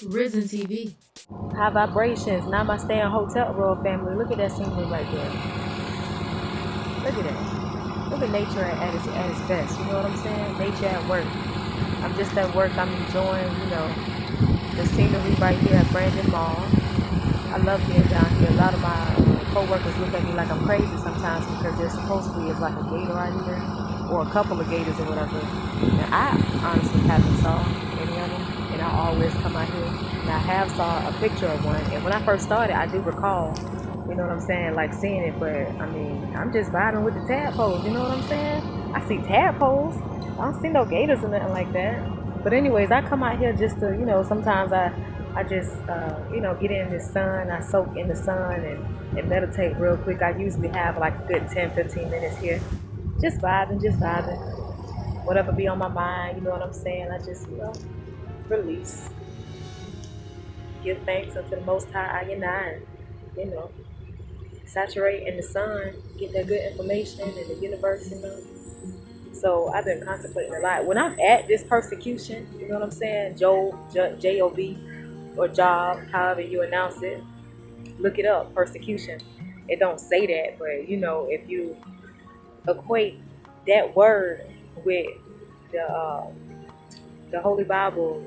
Risen TV. High vibrations. Namaste and Hotel Royal family. Look at that scenery right there. Look at that. Look at nature at its best. You know what I'm saying? Nature at work. I'm just at work. I'm enjoying, the scenery right here at Brandon Mall. I love being down here. A lot of my co-workers look at me like I'm crazy sometimes because there supposedly is like a gator right here, or a couple of gators or whatever. And I honestly haven't saw any of them, and I always come out here and I have saw a picture of one. And when I first started, I do recall, you know what I'm saying, like seeing it. But I mean, I'm just vibing with the tadpoles. You know what I'm saying? I see tadpoles. I don't see no gators or nothing like that. But anyways, I come out here just to, sometimes I just, get in the sun. I soak in the sun and meditate real quick. I usually have like a good 10, 15 minutes here. Just vibing, just vibing. Whatever be on my mind, you know what I'm saying? I just, release. Give thanks unto the Most High, I and I, you know, saturate in the sun, get that good information in the universe, So I've been contemplating a lot. When I'm at this persecution, you know what I'm saying? Job, or job, however you announce it. Look it up, persecution. It don't say that, but if you equate that word with the the Holy Bible,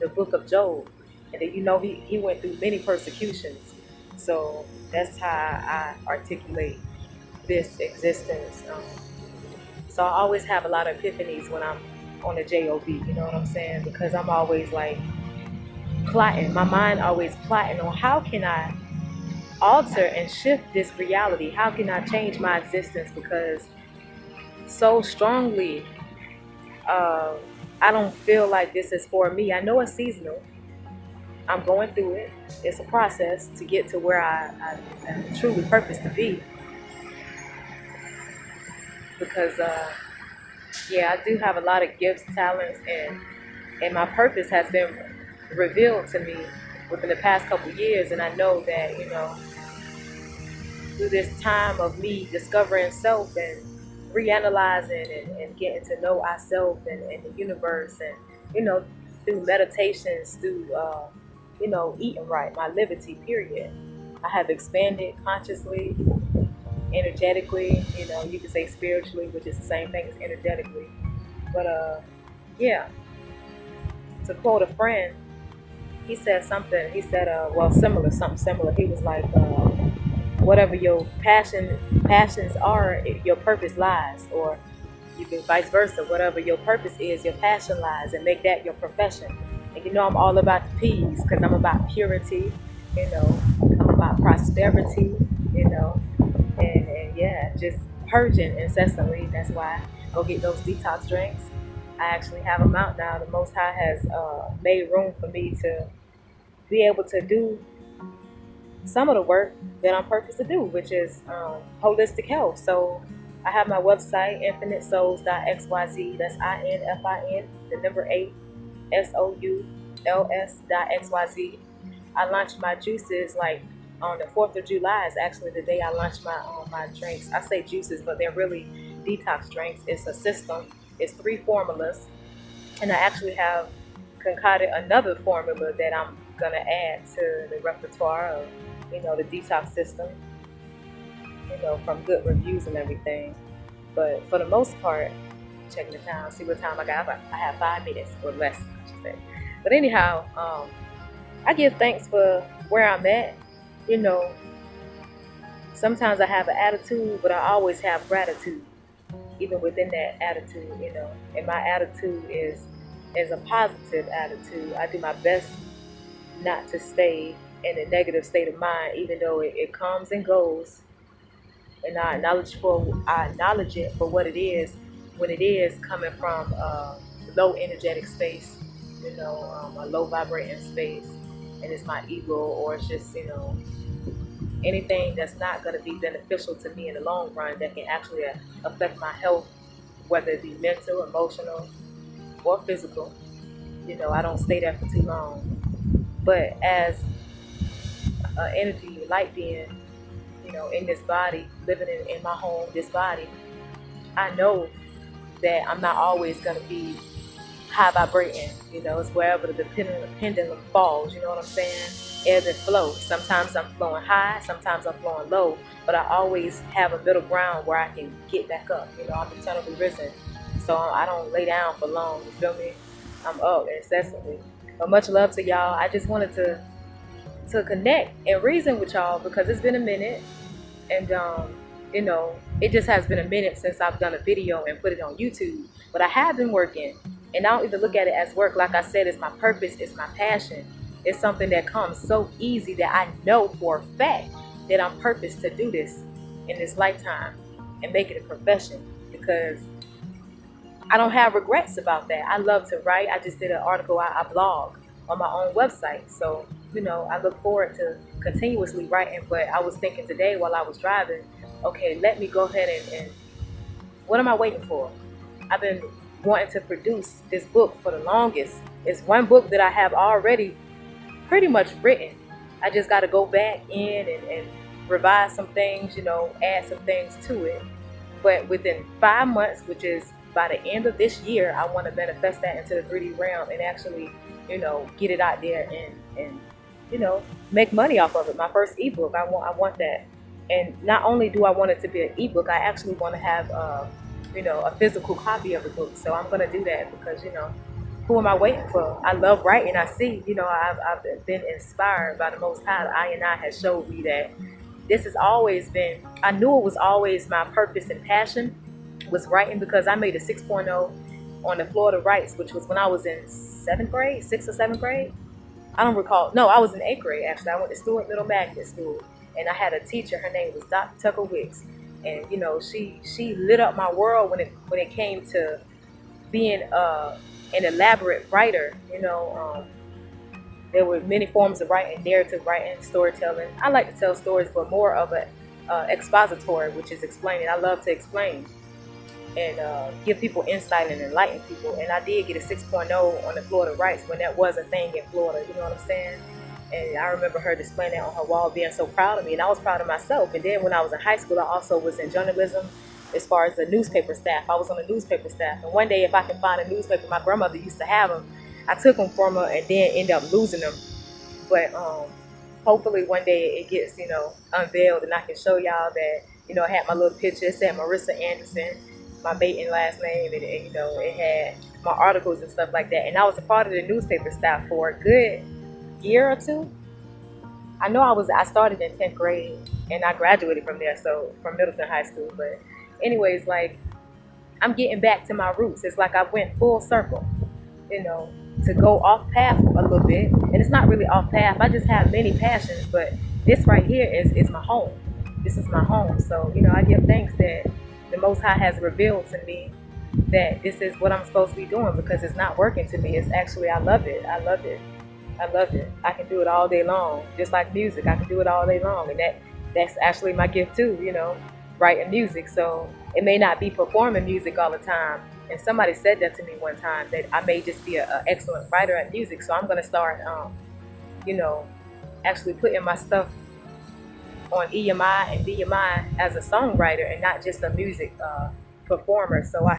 the book of Job, and then he went through many persecutions. So that's how I articulate this existence. So I always have a lot of epiphanies when I'm on the job. You know what I'm saying? Because I'm always like plotting. My mind always plotting on how can I alter and shift this reality? How can I change my existence? Because so strongly, uh, I don't feel like this is for me. I know it's seasonal. I'm going through it. It's a process to get to where I am truly purpose to be. Because, yeah, I do have a lot of gifts, talents, and my purpose has been revealed to me within the past couple years. And I know that, through this time of me discovering self and reanalyzing and getting to know ourselves and the universe, and through meditations, through eating right, my liberty period, I have expanded consciously, energetically, you could say spiritually, which is the same thing as energetically. But yeah, to quote a friend, he said something. He said, well, similar, something similar. He was like, whatever your passions are, your purpose lies, or you can vice versa. Whatever your purpose is, your passion lies, and make that your profession. And I'm all about the P's because I'm about purity. I'm about prosperity. And yeah, just purging incessantly. That's why I go get those detox drinks. I actually have them out now. The Most High has made room for me to be able to do some of the work that I'm purposed to do, which is holistic health. So I have my website, infinitesouls.xyz. That's INFIN, the number 8, SOULS.xyz. I launched my juices like on the 4th of July is actually the day I launched my drinks. I say juices, but they're really detox drinks. It's a system. It's 3 formulas, and I actually have concocted another formula that I'm gonna add to the repertoire of, the detox system, from good reviews and everything. But for the most part, checking the time, see what time I got. I have 5 minutes or less, I should say. But anyhow, I give thanks for where I'm at. Sometimes I have an attitude, but I always have gratitude, even within that attitude, And my attitude is a positive attitude. I do my best not to stay in a negative state of mind, even though it comes and goes. And I acknowledge it for what it is, when it is coming from a low energetic space, a low vibrating space, and it's my ego, or it's just anything that's not going to be beneficial to me in the long run that can actually affect my health, whether it be mental, emotional, or physical. I don't stay there for too long. But as an energy light being, in this body, living in my home, this body, I know that I'm not always going to be high vibrating. It's wherever the pendulum falls. You know what I'm saying? Ebb and flow. Sometimes I'm flowing high, sometimes I'm flowing low, but I always have a middle ground where I can get back up. I'm eternally risen, so I don't lay down for long. You feel me? I'm up incessantly. But much love to y'all. I just wanted to connect and reason with y'all because it's been a minute, and it just has been a minute since I've done a video and put it on YouTube. But I have been working, and I don't even look at it as work. Like I said, it's my purpose, it's my passion. It's something that comes so easy that I know for a fact that I'm purposed to do this in this lifetime and make it a profession, because I don't have regrets about that. I love to write. I just did an article, I blog on my own website. So, I look forward to continuously writing. But I was thinking today while I was driving, okay, let me go ahead and what am I waiting for? I've been wanting to produce this book for the longest. It's one book that I have already pretty much written. I just got to go back in and revise some things, add some things to it. But within 5 months, which is by the end of this year, I want to manifest that into the 3D realm and actually, get it out there and make money off of it. My first ebook, I want that. And not only do I want it to be an ebook, I actually want to have, a physical copy of the book. So I'm going to do that because, who am I waiting for? I love writing. I see, I've been inspired by the Most High. I has showed me that this has always been, I knew it was always my purpose and passion was writing, because I made a 6.0 on the Florida Rights, which was when I was in 7th grade, 6th or 7th grade. I don't recall. No, I was in 8th grade, actually. I went to Stewart Middle Magnet School, and I had a teacher. Her name was Dr. Tucker Wicks. And, she lit up my world when it came to being an elaborate writer. There were many forms of writing: narrative writing, storytelling. I like to tell stories, but more of a expository, which is explaining. I love to explain and give people insight and enlighten people. And I did get a 6.0 on the Florida Rights when that was a thing in Florida. You know what I'm saying? And I remember her displaying that on her wall, being so proud of me, and I was proud of myself. And then when I was in high school, I also was in journalism as far as the newspaper staff. I was on the newspaper staff. And one day, if I can find a newspaper, my grandmother used to have them. I took them from her and then ended up losing them. But hopefully one day it gets, unveiled, and I can show y'all that, I had my little picture. It said Marissa Anderson, my maiden last name, and it had my articles and stuff like that. And I was a part of the newspaper staff for a good year or two. I started in 10th grade and I graduated from there, so from Middleton High School. But anyways, like, I'm getting back to my roots. It's like I went full circle, to go off path a little bit. And it's not really off path. I just have many passions, but this right here is my home. This is my home. So, I give thanks that the Most High has revealed to me that this is what I'm supposed to be doing, because it's not working to me. It's actually, I love it. I love it. I love it. I can do it all day long. Just like music, I can do it all day long. And that's actually my gift too, writing music. So it may not be performing music all the time. And somebody said that to me one time, that I may just be an excellent writer at music. So I'm going to start, actually putting my stuff on EMI and BMI as a songwriter and not just a music performer. So I